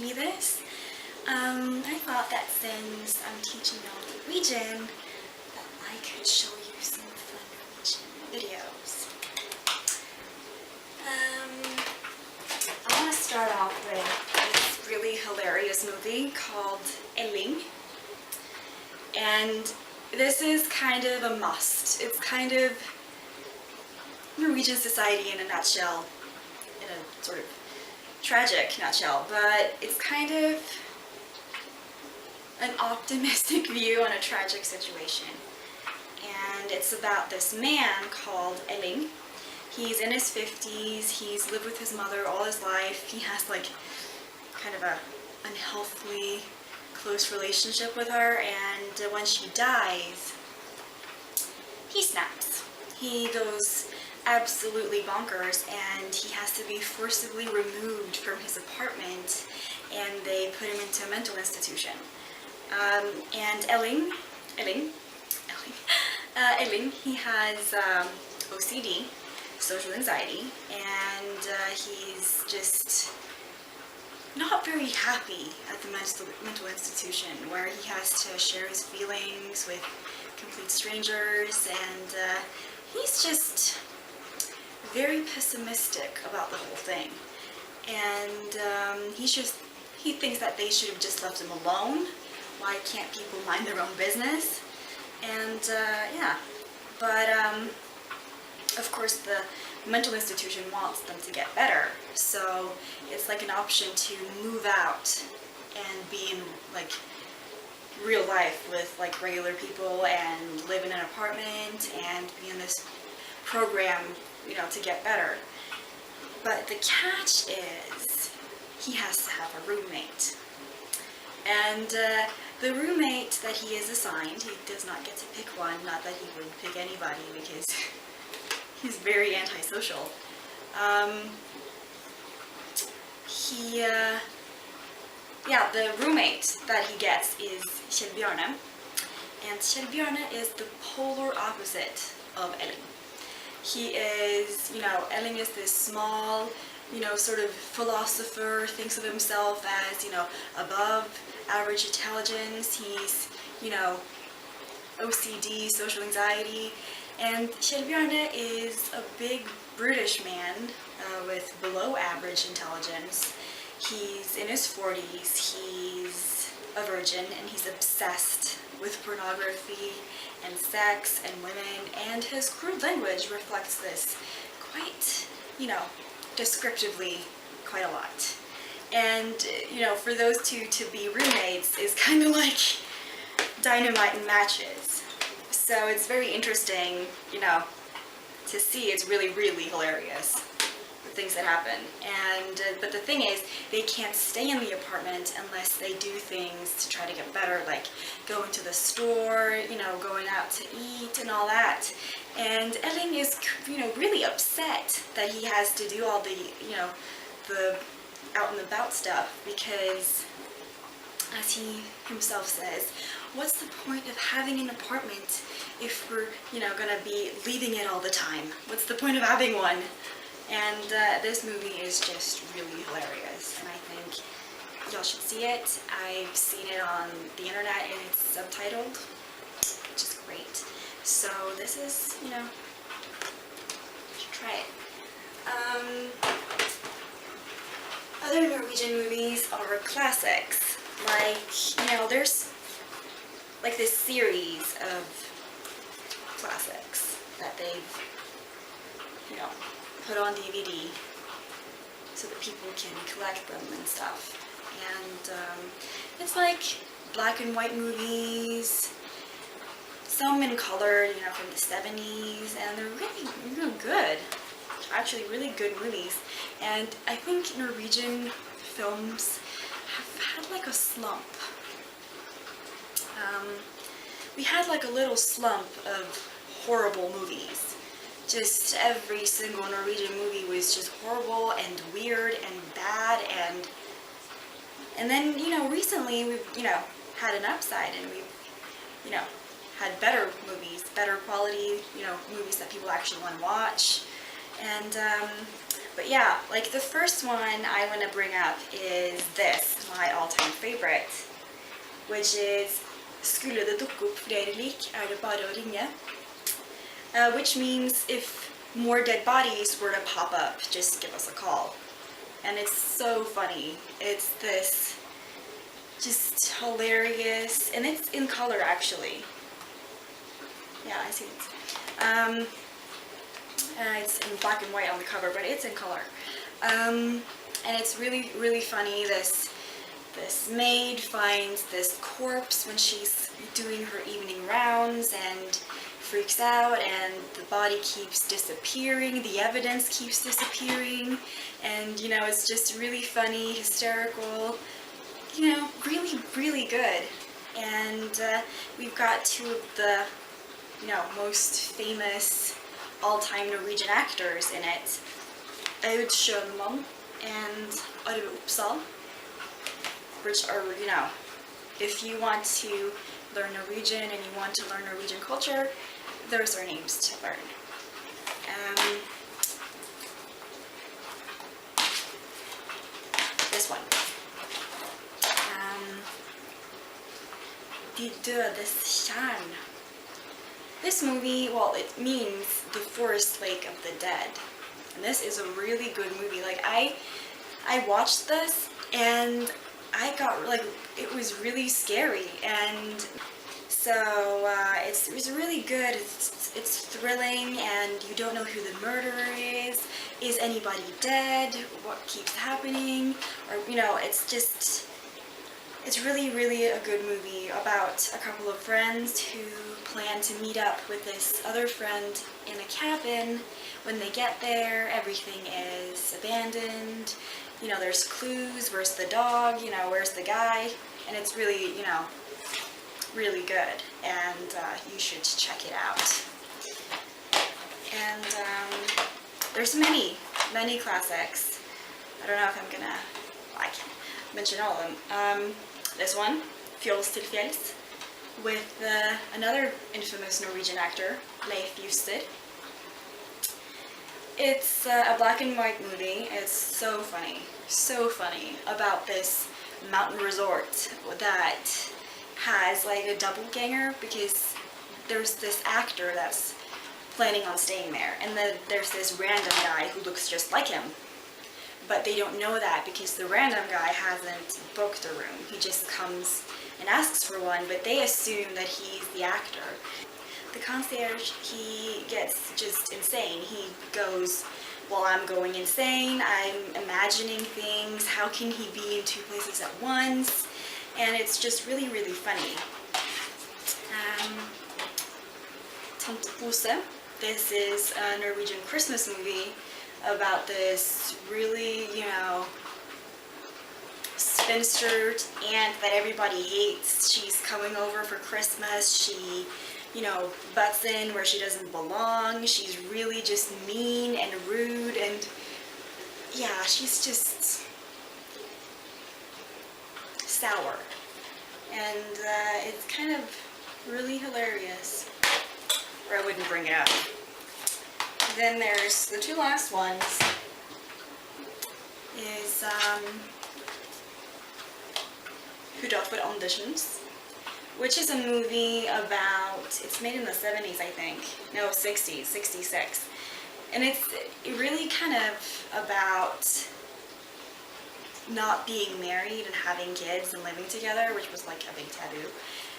me this. I thought that since I'm teaching y'all Norwegian, that I could show you some fun Norwegian videos. I want to start off with this really hilarious movie called Elling. And this is kind of a must. It's kind of Norwegian society in a nutshell, in a sort of tragic nutshell, but it's kind of an optimistic view on a tragic situation. And it's about this man called Elling. He's in his 50s, he's lived with his mother all his life, he has like kind of a unhealthily close relationship with her, and when she dies, he snaps. He goes absolutely bonkers, and he has to be forcibly removed from his apartment, and they put him into a mental institution. And Elling, he has OCD, social anxiety, and he's just not very happy at the mental institution, where he has to share his feelings with complete strangers, and he's just very pessimistic about the whole thing. And he thinks that they should have just left him alone. Why can't people mind their own business? And yeah, but of course the mental institution wants them to get better, so it's like an option to move out and be in like real life with like regular people and live in an apartment and be in this program, you know, to get better. But the catch is he has to have a roommate, and the roommate that he is assigned, he does not get to pick one, not that he would pick anybody because he's very antisocial. The roommate that he gets is Kjell, and Kjell is the polar opposite of Elling. He is, you know, Elling is this small, you know, sort of philosopher, thinks of himself as, you know, above average intelligence. He's, you know, OCD, social anxiety. And Kjell is a big brutish man with below average intelligence. He's in his 40s, he's a virgin, and he's obsessed with pornography and sex and women, and his crude language reflects this quite, you know, descriptively quite a lot. And, you know, for those two to be roommates is kind of like dynamite and matches. So it's very interesting, you know, to see. It's really, really hilarious, the things that happen. And but the thing is, they can't stay in the apartment unless they do things to try to get better, like going to the store, you know, going out to eat and all that. And Elling is, you know, really upset that he has to do all the, you know, the out and about stuff, because as he himself says, what's the point of having an apartment if we're, you know, gonna be leaving it all the time? What's the point of having one? And this movie is just really hilarious, and I think y'all should see it. I've seen it on the internet and it's subtitled, which is great. So this is, you know, you should try it. Other Norwegian movies are classics. Like, you know, there's like this series of classics that they've, you know, put on DVD so that people can collect them and stuff. And it's like black and white movies, some in color, you know, from the 70s, and they're really, really good. Actually, really good movies. And I think Norwegian films have had like a slump. We had like a little slump of horrible movies. Just every single Norwegian movie was just horrible and weird and bad, and then, you know, recently we've, you know, had an upside, and we've, you know, had better movies, better quality, you know, movies that people actually want to watch. And But yeah, like the first one I want to bring up is this, my all-time favorite, which is Skulle det dukke opp flere lik, det bare å ringe. Which means if more dead bodies were to pop up, just give us a call. And it's so funny. It's this just hilarious, and it's in color actually. Yeah, I see it. It's in black and white on the cover, but it's in color. And it's really, really funny. This maid finds this corpse when she's doing her evening rounds and freaks out, and the body keeps disappearing, the evidence keeps disappearing, and you know, it's just really funny, hysterical, you know, really, really good. And we've got two of the, you know, most famous all-time Norwegian actors in it, Dødes Tjern and Arve Oppsal, which are, you know, if you want to learn Norwegian and you want to learn Norwegian culture, those are names to learn. This one. Dødes Tjern. This movie, well, it means the forest lake of the dead. And this is a really good movie. Like, I watched this and I got, like, it was really scary, and so it was really good. It's thrilling, and you don't know who the murderer is. Is anybody dead? What keeps happening? Or, you know, it's really, really a good movie about a couple of friends who plan to meet up with this other friend in a cabin. When they get there, everything is abandoned. You know, there's clues. Where's the dog? You know, where's the guy? And it's really, you know, really good. And you should check it out. And there's many classics. I don't know if I'm gonna, I can't mention all of them. This one, Fjolls Til Fjells, with another infamous Norwegian actor, Leif Juster. It's a black and white movie. It's so funny about this mountain resort that has like a doppelganger, because there's this actor that's planning on staying there, and then there's this random guy who looks just like him. But they don't know that because the random guy hasn't booked a room. He just comes and asks for one, but they assume that he's the actor. The concierge, he gets just insane. He goes, well, I'm going insane, I'm imagining things, how can he be in two places at once? And it's just really, really funny. Tante Pose, this is a Norwegian Christmas movie about this really, you know, spinster aunt that everybody hates. She's coming over for Christmas. She, you know, butts in where she doesn't belong. She's really just mean and rude, and yeah, she's just sour. And it's kind of really hilarious, or I wouldn't bring it up. Then there's the two last ones is Hurra For Andersens, which is a movie about, it's made in the 70s, I think. No, 60s, 66. And it's really kind of about not being married and having kids and living together, which was like a big taboo.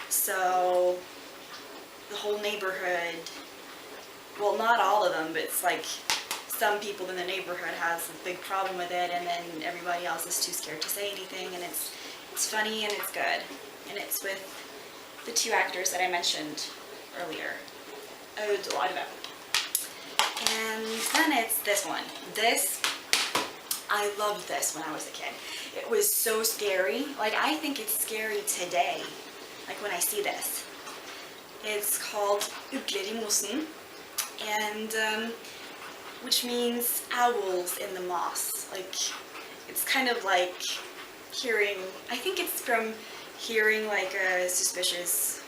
So the whole neighborhood, well, not all of them, but it's like some people in the neighborhood has a big problem with it, and then everybody else is too scared to say anything, and it's funny and it's good. And it's with the two actors that I mentioned earlier, Ugler I Mosen. And then it's this one. This, I loved this when I was a kid. It was so scary. Like, I think it's scary today, like when I see this. It's called Ugler I Mosen, and which means owls in the moss. Like, it's kind of like hearing, I think it's from hearing like a suspicious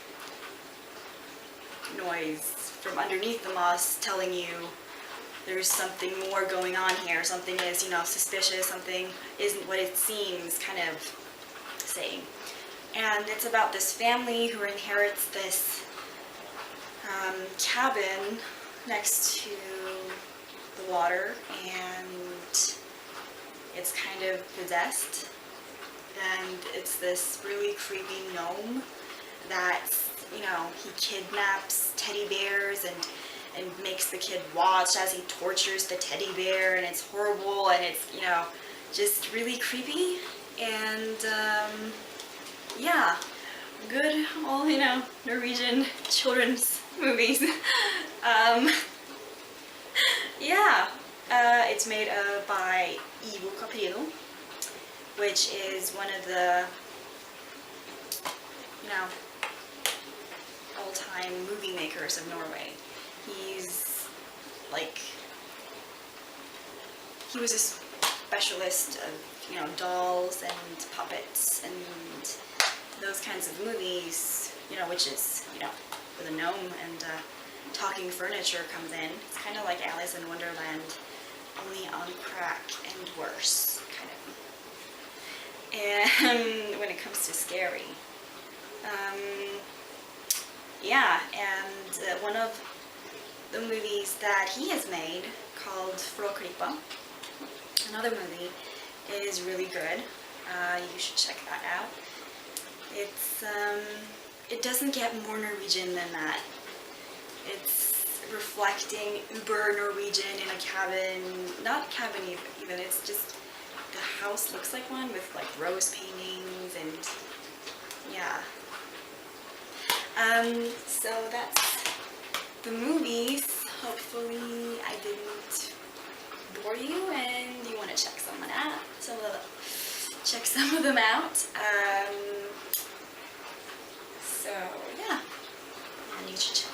noise from underneath the moss telling you there's something more going on here. Something is, suspicious. Something isn't what it seems, kind of saying. And it's about this family who inherits this cabin next to the water, and it's kind of possessed. And it's this really creepy gnome that, he kidnaps teddy bears and makes the kid watch as he tortures the teddy bear, and it's horrible, and it's, just really creepy. And yeah, good old, Norwegian children's movies. Yeah, it's made by which is one of the, all-time movie makers of Norway. He was a specialist of, dolls and puppets and those kinds of movies, which is, where the gnome and talking furniture comes in. It's kind of like Alice in Wonderland, only on crack and worse, kind of. And when it comes to scary. Yeah, and one of the movies that he has made, called Flåklypa, another movie, is really good. You should check that out. It doesn't get more Norwegian than that. It's reflecting uber Norwegian in a cabin, not cabin even, it's just the house looks like one with like rose paintings and yeah. So that's the movies. Hopefully I didn't bore you and you want to check some of them out. So yeah, and you should check